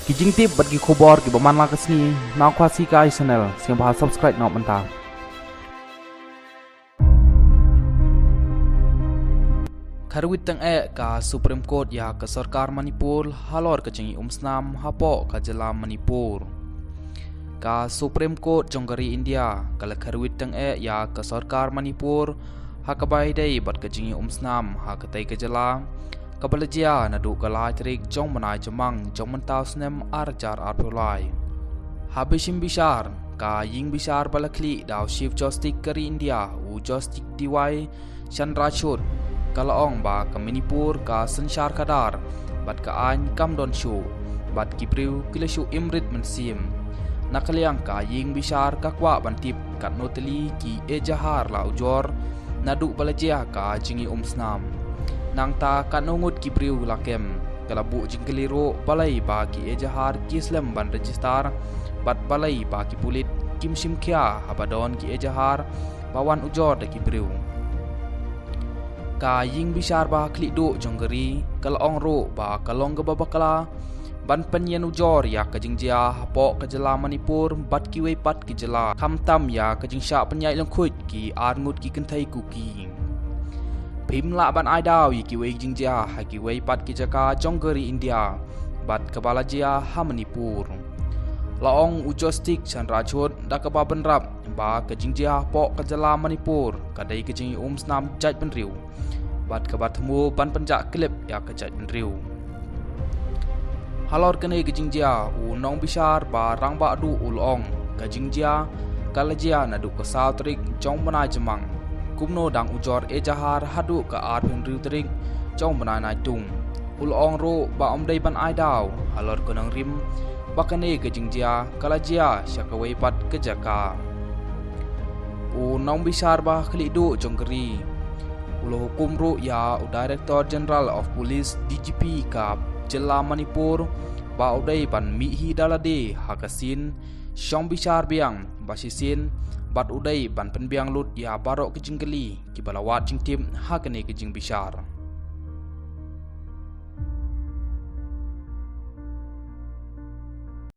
Kijing tip bat gi khobor gi baman la kasni na khwasi kai channel siang ba subscribe na manta. Kharwit tang ka Supreme Court ya ka Sarkar Manipur halor ka chingi umsnam hapo ka jala Manipur. Ka Supreme Court jonggari India kala kharwit tang ya ka Sarkar Manipur hakabai dai bat ka chingi umsnam ha ka tai ka jala Kabalajia na du kalai trik jong manai jamang jong mentau snem arjar arpulai. Habishim bishar ka ying bishar balakli daw Chief Justice kari India u Justice DY Chandrachud kalaong ba ka Manipur ka Sanchar Kadar bat ka an kam don shu bat kipriu kilashu imrit mensim. Nakaliang ka ying bishar ka kwa bantip kat noteli ki ejahar la ujor na du balajia ka jingi umsnam. Nang ta kanungut kipriu lakem kalabu jingkeliro balai ba ki ejahar kislam ban register bat balai ba ki pulit kim simkhya habadon ki ejahar bawan ujor de kipriu ka ying bishar ba klido jonggeri kalong ro ba kalong gabakala ban penyen ujor ya kajingjia hapo kajala Manipur bat ki wei pat ki jala khamtam ya kajingsha penyai lengkhut ki arngut ki kentai kuki Pimla ban aidaw yi ki wei jingjia ha ki wei pat ki jaka jonggeri India bat kabalajia ha Manipur laong ujostik Chandrachud da ka benrap ba ka jingjia po ka jala Manipur kadai ka jingi umsnam jaj benriu bat ka batmu ban penjak klip ya ka jaj benriu halor kene ka jingjia u nong bishar ba rang ba du ulong ka jingjia kalajia na du ka sautrik jong manai jamang kumno dang ujor ejahar hadu ka ar penriu tering jong manai nai tung ulong ro ba omdai ban aidaw halor konang rim bakane ke jingjia kalajia syakawai pat ke jaka u nong bishar ba khlidu jonggeri ulo hukum ro ya u Director General of Police DGP ka jela Manipur ba udai ban mi hi dalade hakasin shong bishar biang basisin bat udai ban penbiang lut ya barok ke jinggeli ki balawat jingtim hakane ke jing bishar